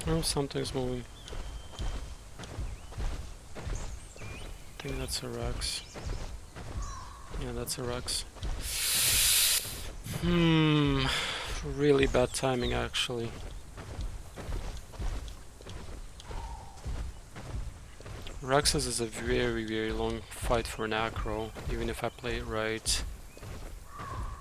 Oh, something's moving. I think that's a Rex. Yeah, that's a Rex. Really bad timing actually. Rexes is a very long fight for an Acro, even if I play it right.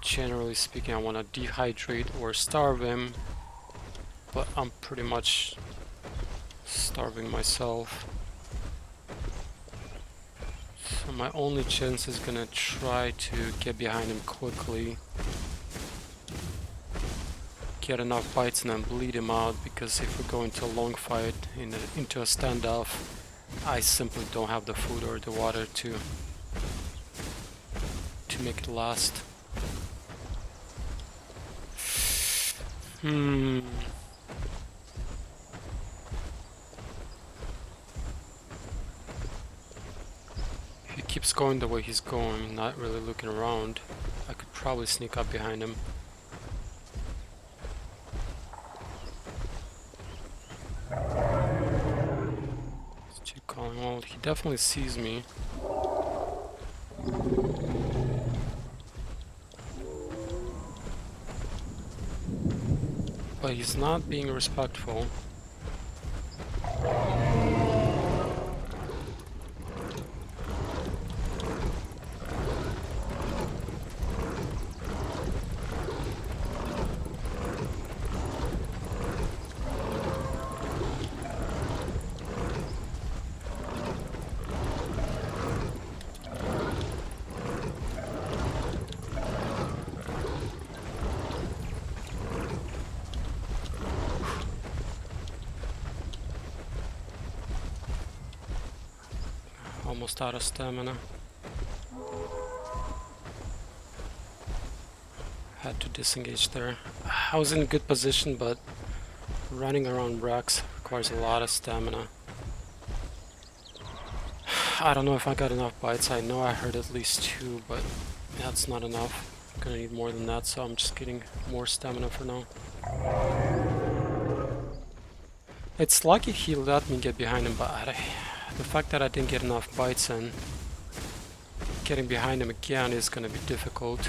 Generally speaking, I want to dehydrate or starve him, but I'm pretty much starving myself. So my only chance is gonna try to get behind him quickly, get enough bites and then bleed him out, because if we go into a long fight, into a standoff, I simply don't have the food or the water to make it last. If he keeps going the way he's going, not really looking around, I could probably sneak up behind him. Let's keep calling. Well, he definitely sees me. But he's not being respectful. Almost out of stamina. Had to disengage there. I was in good position, but running around Rex requires a lot of stamina. I don't know if I got enough bites. I know I heard at least 2, but that's not enough. I'm gonna need more than that, so I'm just getting more stamina for now. It's lucky he let me get behind him, but the fact that I didn't get enough bites and getting behind him again is gonna be difficult.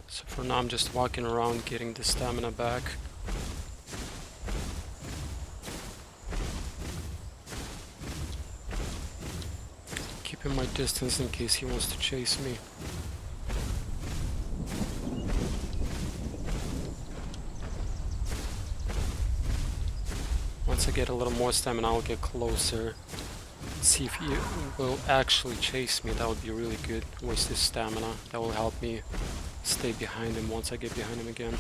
So for now I'm just walking around getting the stamina back. Keeping my distance in case he wants to chase me. Once I get a little more stamina, I'll get closer. See if he will actually chase me. That would be really good. Waste his stamina. That will help me stay behind him once I get behind him again.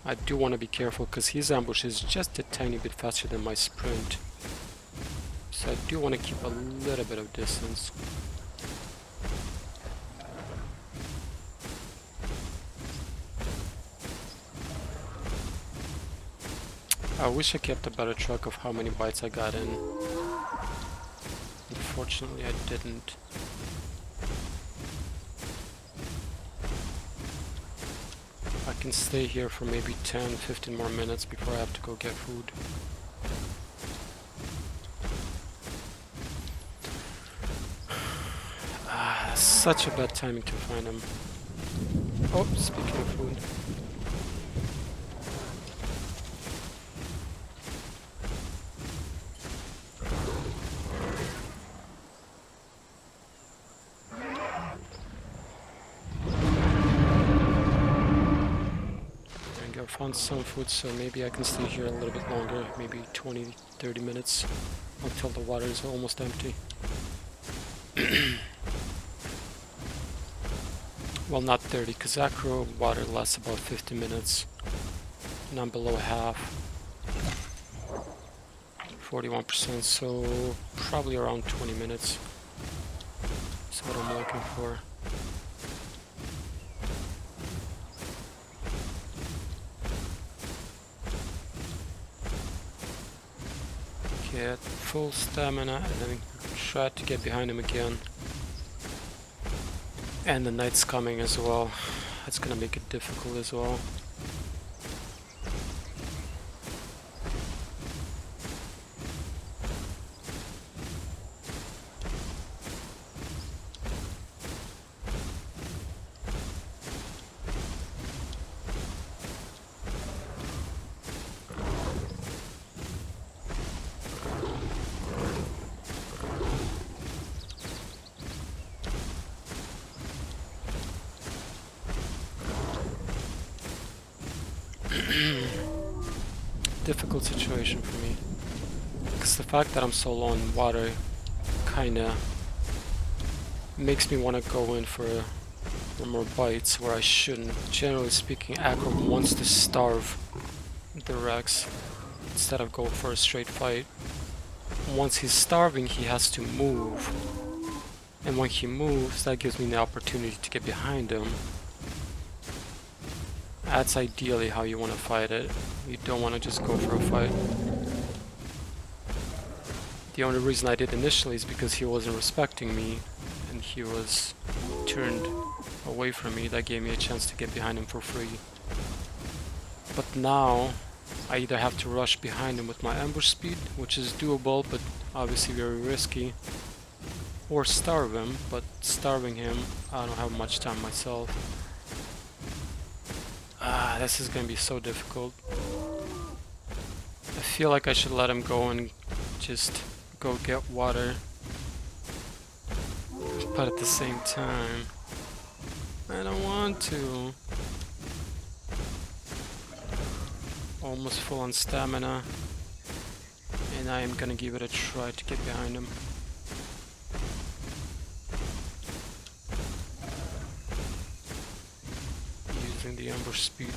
I do want to be careful because his ambush is just a tiny bit faster than my sprint. So I do want to keep a little bit of distance. I wish I kept a better track of how many bites I got in. Unfortunately, I didn't. I can stay here for maybe 10-15 more minutes before I have to go get food. Such a bad timing to find him. Oh, speaking of food. I found some food, so maybe I can stay here a little bit longer, maybe 20-30 minutes until the water is almost empty. Well, not 30, because Acro water lasts about 50 minutes, and I'm below half, 41%, so probably around 20 minutes. That's what I'm looking for. Get full stamina and then try to get behind him again. And the night's coming as well. That's gonna make it difficult as well. Difficult situation for me, because the fact that I'm so low in water kinda makes me want to go in for more bites where I shouldn't. Generally speaking, Acro wants to starve the Rex instead of go for a straight fight. Once he's starving, he has to move, and when he moves, that gives me the opportunity to get behind him. That's ideally how you want to fight it. You don't want to just go for a fight. The only reason I did initially is because he wasn't respecting me and he was turned away from me. That gave me a chance to get behind him for free. But now I either have to rush behind him with my ambush speed, which is doable but obviously very risky, or starve him, but starving him, I don't have much time myself. This is gonna be so difficult. I feel like I should let him go and just go get water. But at the same time, I don't want to. Almost full on stamina. And I am gonna give it a try to get behind him. The ambush speed.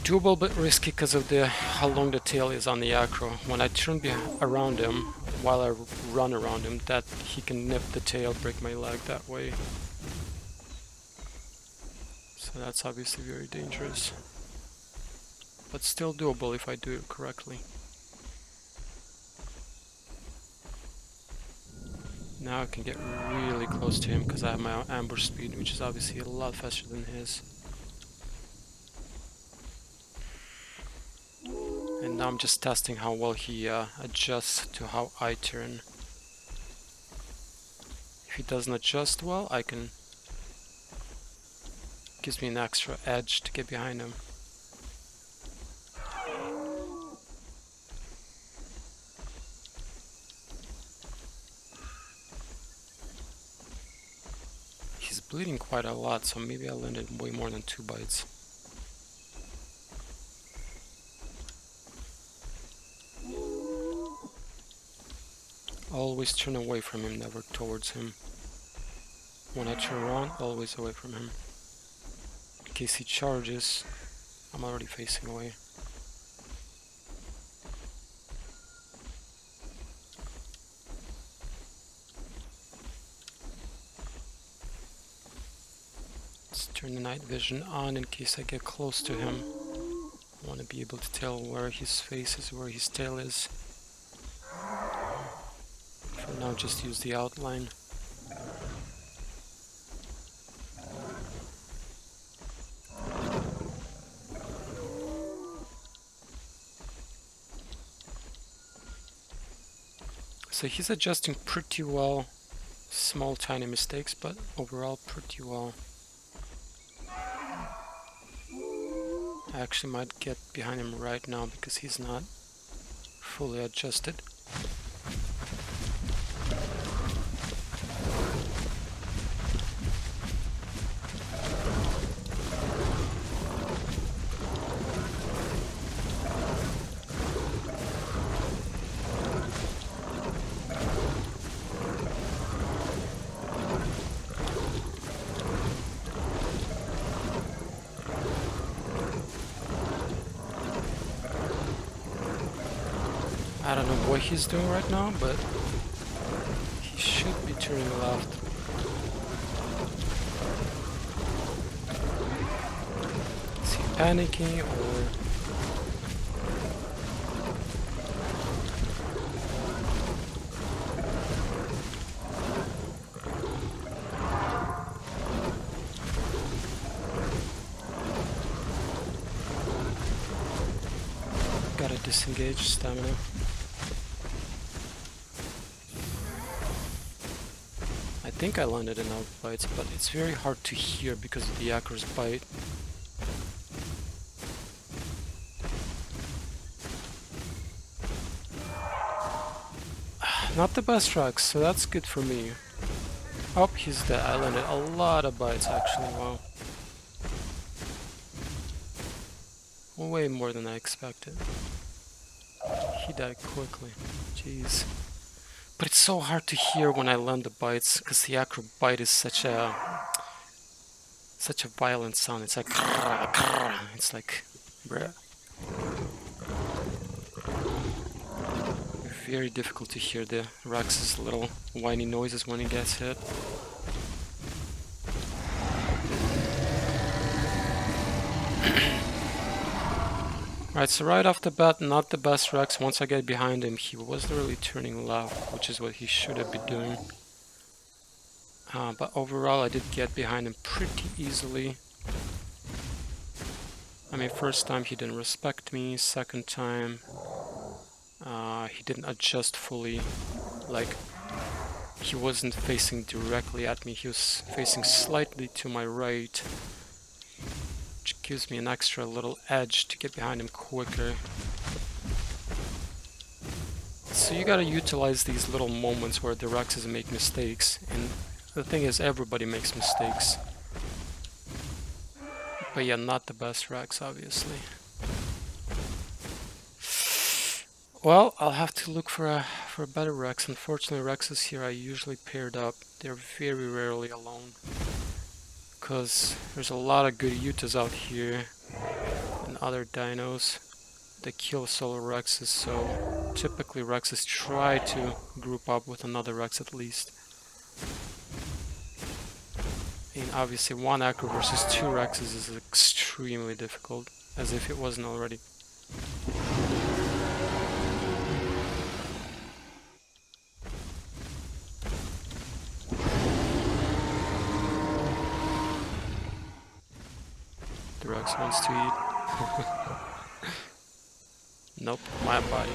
Doable but risky because of how long the tail is on the Acro. When I turn around him, while I run around him, that he can nip the tail, break my leg that way. So that's obviously very dangerous. But still doable if I do it correctly. Now I can get really close to him because I have my ambush speed, which is obviously a lot faster than his. And now I'm just testing how well he adjusts to how I turn. If he doesn't adjust well, gives me an extra edge to get behind him. He's bleeding quite a lot, so maybe I landed way more than 2 bites. Always turn away from him, never towards him. When I turn around, always away from him. In case he charges, I'm already facing away. Let's turn the night vision on in case I get close to him. I want to be able to tell where his face is, where his tail is. For now, just use the outline. So he's adjusting pretty well. Small tiny mistakes, but overall pretty well. I actually might get behind him right now because he's not fully adjusted. I don't know what he's doing right now, but he should be turning left. Is he panicking or... Gotta disengage stamina. I think I landed enough bites, but it's very hard to hear because of the Acro's bite. Not the best Rex, so that's good for me. Oh, he's dead. I landed a lot of bites actually, wow. Way more than I expected. He died quickly. Jeez. But it's so hard to hear when I land the bites, because the Acro bite is such a violent sound. It's like it's like bruh. Very difficult to hear the Rex's little whiny noises when he gets hit. Right, so right off the bat, not the best Rex. Once I get behind him, he wasn't really turning left, which is what he should have been doing. But overall, I did get behind him pretty easily. I mean, first time he didn't respect me, second time he didn't adjust fully, like he wasn't facing directly at me, he was facing slightly to my right, which gives me an extra little edge to get behind him quicker. So you gotta utilize these little moments where the Rexes make mistakes, and the thing is, everybody makes mistakes. But yeah, not the best Rex, obviously. Well, I'll have to look for a better Rex. Unfortunately, Rexes here are usually paired up. They're very rarely alone. Because there's a lot of good Utahs out here and other dinos that kill solo Rexes, so typically Rexes try to group up with another Rex at least. And obviously one Acro versus two Rexes is extremely difficult, as if it wasn't already. The Rex wants to eat. Nope, my body.